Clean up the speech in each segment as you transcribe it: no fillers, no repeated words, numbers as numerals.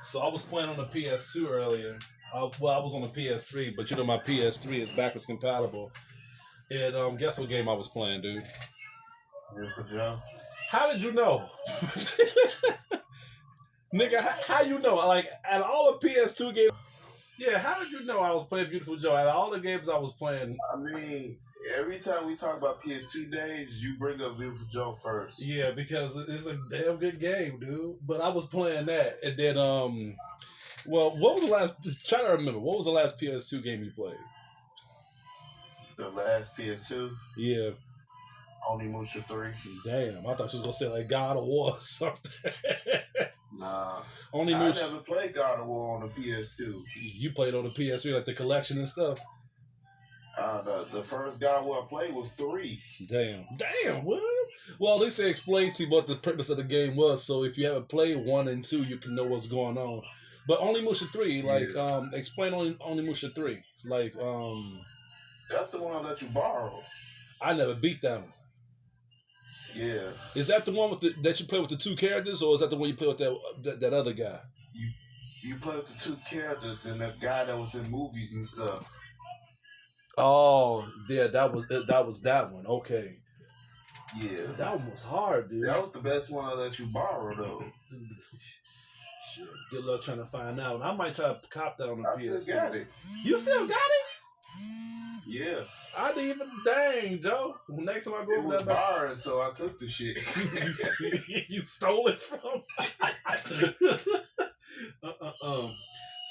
So I was playing on the PS2 earlier. Well, I was on the PS3, but you know my PS3 is backwards compatible. And guess what game I was playing, dude? Beautiful Joe. How did you know? Nigga, how you know? Like, at all the PS2 games. Yeah, how did you know I was playing Beautiful Joe? Out of all the games I was playing. I mean, every time we talk about PS2 days, you bring up Beautiful Joe first. Yeah, because it's a damn good game, dude. But I was playing that, and then well, what was the last? Try to remember. What was the last PS2 game you played? The last PS2, Yeah. Onimusha 3. Damn, I thought you was gonna say like God of War or something. Nah, Only I never played God of War on the PS2. You played on the PS3, like the collection and stuff. The first God of War I played was 3. Damn, what? Well, they say explain to you what the purpose of the game was, so if you haven't played 1 and 2, you can know what's going on. But Only Musha 3, like, explain Only Musha 3. Like, That's the one I let you borrow. I never beat that one. Yeah. Is that the one with that you play with the 2 characters, or is that the one you play with that other guy? You play with the 2 characters and the guy that was in movies and stuff. Oh, yeah, that was that one. Okay. Yeah. That one was hard, dude. That was the best one I let you borrow, though. Shit. Good luck trying to find out. I might try to cop that on the PS. I still got it. You still got it? Yeah. I didn't even. Dang, Joe. Next time I go It over was that. borrowed, so I took the shit. You stole it from.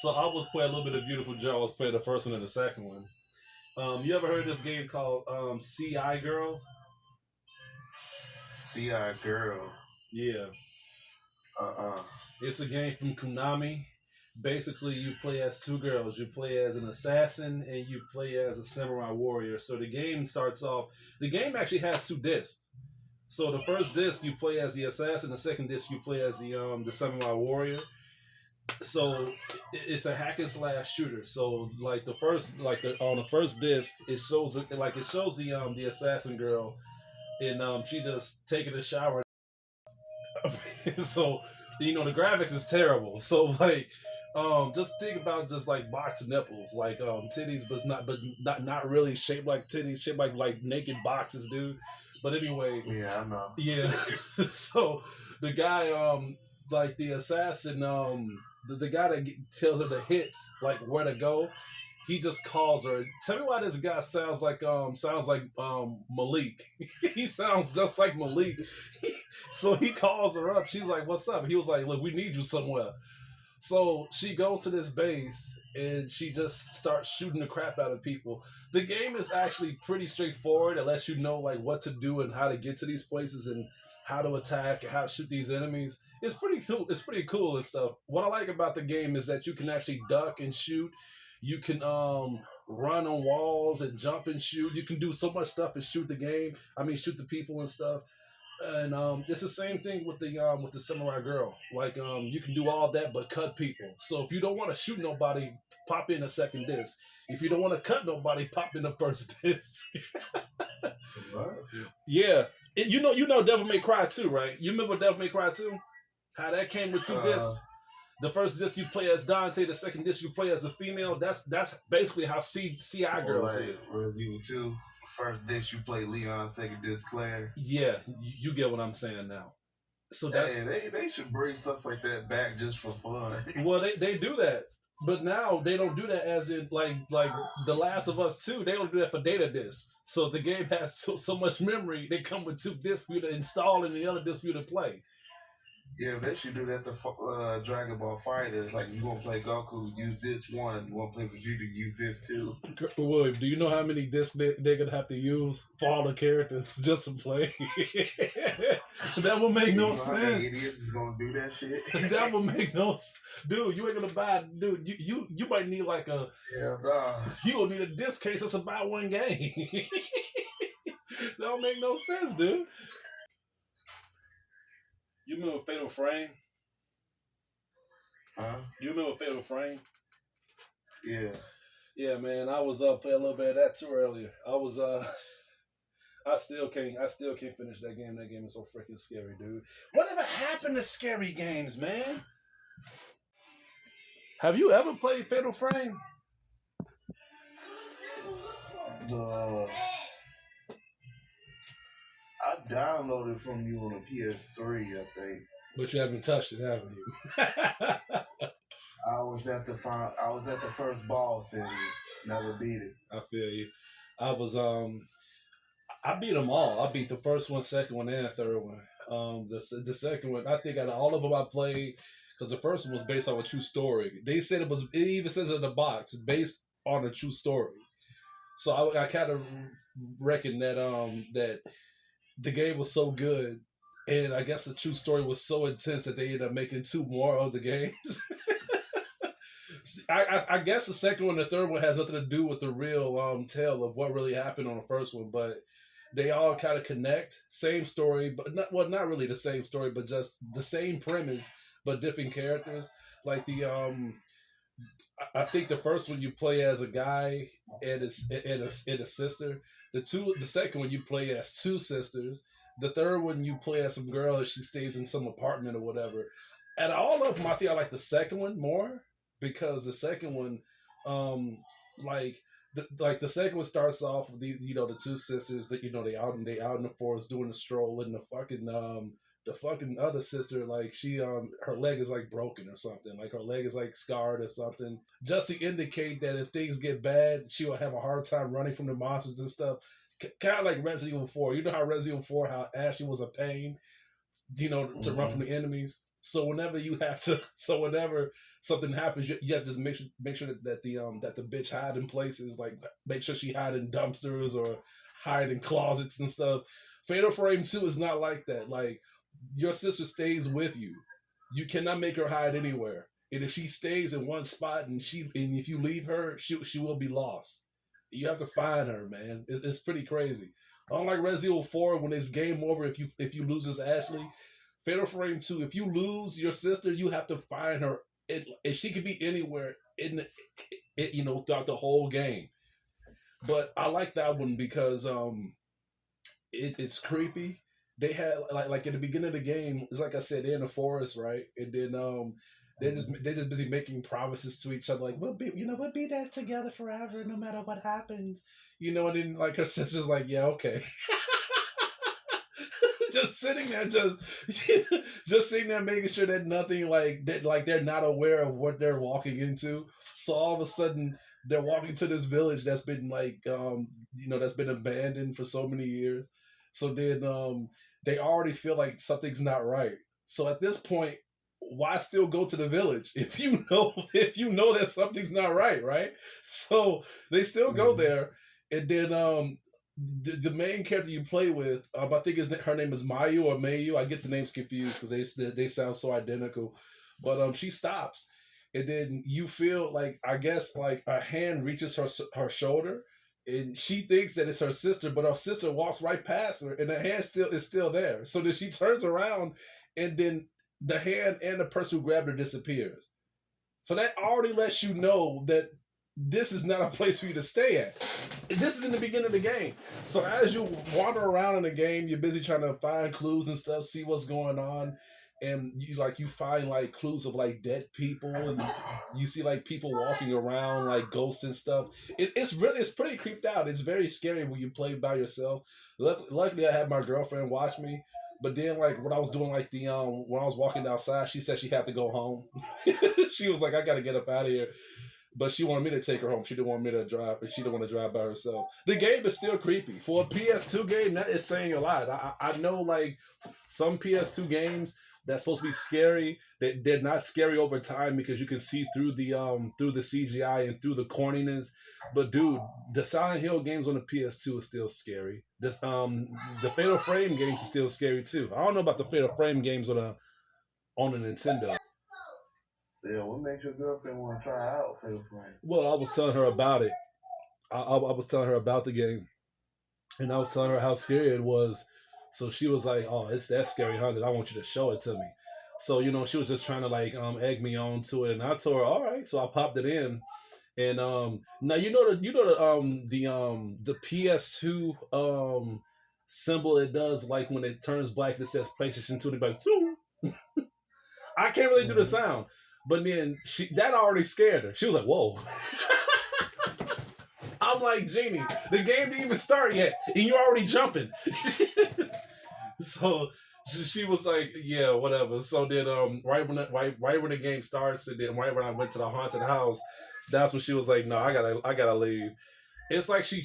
So I was playing a little bit of Beautiful Joe. I was playing the first one and the second one. You ever heard of this game called CI Girls? CI Girl. Yeah. It's a game from Konami. Basically, you play as 2 girls. You play as an assassin and you play as a samurai warrior. So the game starts off. The game actually has 2 discs. So the first disc you play as the assassin. The second disc you play as the samurai warrior. So it's a hack and slash shooter. So like the first, on the first disc, it shows the assassin girl, and she just taking a shower. So the graphics is terrible. So like, just think about just like box nipples, like titties, but not really shaped like titties, shaped like naked boxes, dude. But anyway, yeah, I know. Yeah. So the guy, like the assassin, the guy that tells her the hits, like where to go, he just calls her. Tell me why this guy sounds like Malik. He sounds just like Malik. So he calls her up. She's like, "What's up?" He was like, "Look, we need you somewhere." So she goes to this base and she just starts shooting the crap out of people. The game is actually pretty straightforward. It lets you know like what to do and how to get to these places and how to attack and how to shoot these enemies. It's pretty cool. It's pretty cool and stuff. What I like about the game is that you can actually duck and shoot. You can run on walls and jump and shoot. You can do so much stuff and shoot the people and stuff. And it's the same thing with the samurai girl. Like you can do all that but cut people. So if you don't want to shoot nobody, pop in a second disc. If you don't want to cut nobody, pop in the first disc. Yeah. You know Devil May Cry 2, right? You remember Devil May Cry 2? How that came with 2 discs? The first disc you play as Dante, the second disc you play as a female. That's basically how CI Girls is. Resident Evil 2, first disc you play Leon, second disc Claire. Yeah, you get what I'm saying now. So that's they should bring stuff like that back just for fun. Well, they do that, but now they don't do that as in like The Last of Us 2. They don't do that for data discs. So the game has so much memory. They come with 2 discs for you to install and the other disc for you to play. Yeah, they should do that to Dragon Ball FighterZ. Like, you want to play Goku, use this one. You want to play Vegeta, use this too. William, do you know how many discs they're going to have to use for all the characters just to play? That would make no sense. How many idiots is going to do that shit? That would make no sense. Dude, you ain't going to buy... Dude, you might need like a... Yeah, nah. You going to need a disc case just to buy one game. That don't make no sense, dude. You remember Fatal Frame? Huh? You remember Fatal Frame? Yeah. Yeah, man. I was playing a little bit of that too earlier. I still can't finish that game. That game is so freaking scary, dude. Whatever happened to scary games, man? Have you ever played Fatal Frame? The I downloaded from you on a PS3, I think. But you haven't touched it, haven't you? I was at the first boss and never beat it. I feel you. I was I beat them all. I beat the first one, second one, and the third one. The second one, I think out of all of them I played, because the first one was based on a true story. They said it was. It even says in the box, based on a true story. So I kind of reckon that that the game was so good, and I guess the true story was so intense that they ended up making two more of the games. I guess the second one and the third one has nothing to do with the real tale of what really happened on the first one, but they all kind of connect. Same story, but not really the same story, but just the same premise, but different characters. Like I think the first one you play as a guy and a sister. The second one you play as two sisters. The third one you play as some girl and she stays in some apartment or whatever. And all of them, I think I like the second one more because the second one, um, like like the second one starts off with the two sisters that they out in the forest doing a stroll and the fucking other sister, like she her leg is like broken or something, like her leg is like scarred or something, just to indicate that if things get bad she will have a hard time running from the monsters and stuff. Kind of like Resident Evil 4. You know how Resident Evil 4, how Ashley was a pain, to run from Mm-hmm. the enemies. So whenever something happens, you have to just make sure that the bitch hide in places, like make sure she hide in dumpsters or hide in closets and stuff. Fatal Frame 2 is not like that. Like your sister stays with you. You cannot make her hide anywhere. And if she stays in one spot and if you leave her, she will be lost. You have to find her, man. It's pretty crazy. Unlike Resident Evil 4, when it's game over if you lose as Ashley, Fatal Frame 2, if you lose your sister, you have to find her. And she could be anywhere throughout the whole game. But I like that one because it's creepy. They had like in the beginning of the game, it's like I said, they're in the forest, right? And then they're just busy making promises to each other, like we'll be there together forever, no matter what happens, And then like her sister's like, yeah, okay, just sitting there, just sitting there, making sure that nothing like they're not aware of what they're walking into. So all of a sudden, they're walking to this village that's been that's been abandoned for so many years. So then they already feel like something's not right. So at this point, why still go to the village if you know that something's not right, right? So they still go Mm-hmm. there, and then the main character you play with, I think her name is Mayu or Mayu. I get the names confused because they sound so identical. But she stops, and then you feel like, I guess, like a hand reaches her shoulder, and she thinks that it's her sister, but her sister walks right past her, and the hand is still there. So then she turns around, and then the hand and the person who grabbed her disappears. So that already lets you know that this is not a place for you to stay at. This is in the beginning of the game. So as you wander around in the game, you're busy trying to find clues and stuff, see what's going on. And you find like clues of like dead people, and you see like people walking around like ghosts and stuff. It's pretty creeped out. It's very scary when you play by yourself. Luckily I had my girlfriend watch me, but then like when I was doing like when I was walking outside, she said she had to go home. She was like, I gotta get up out of here. But she wanted me to take her home. She didn't want me to drive. She didn't want to drive by herself. The game is still creepy. For a PS2 game, that is saying a lot. I know like some PS2 games that's supposed to be scary, they're not scary over time because you can see through the CGI and through the corniness. But dude, the Silent Hill games on the PS2 is still scary. The Fatal Frame games is still scary too. I don't know about the Fatal Frame games on a Nintendo. Yeah, what makes your girlfriend want to try out Fatal Frame? Well, I was telling her about it. I was telling her about the game, and I was telling her how scary it was. So she was like, "Oh, it's that scary, huh? That I want you to show it to me." So she was just trying to like egg me on to it, and I told her, "All right." So I popped it in, and now the PS2 symbol it does, like when it turns black and it says PlayStation 2, and like, I can't really do the Mm-hmm. sound, But then that already scared her. She was like, "Whoa." I'm like, Jeannie, the game didn't even start yet, and you're already jumping. So she was like, yeah, whatever. So then, right when the game starts, and then right when I went to the haunted house, that's when she was like, no, I gotta leave. It's like she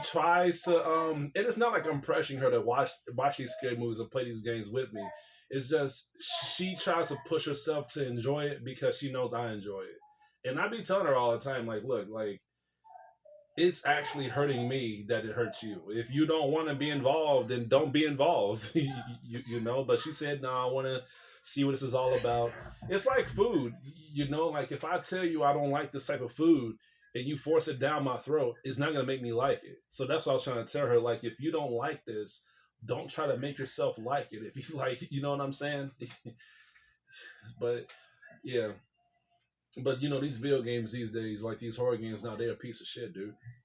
tries to and it's not like I'm pressuring her to watch these scary movies or play these games with me. It's just she tries to push herself to enjoy it because she knows I enjoy it. And I be telling her all the time, like, look, like it's actually hurting me that it hurts you. If you don't want to be involved, then don't be involved. You know. But she said, no, I want to see what this is all about. It's like food, you know. Like if I tell you I don't like this type of food, and you force it down my throat, it's not gonna make me like it. So that's what I was trying to tell her. Like if you don't like this, don't try to make yourself like it. If you like, you know what I'm saying. But yeah, but you know these video games these days, like these horror games now, they're a piece of shit, dude.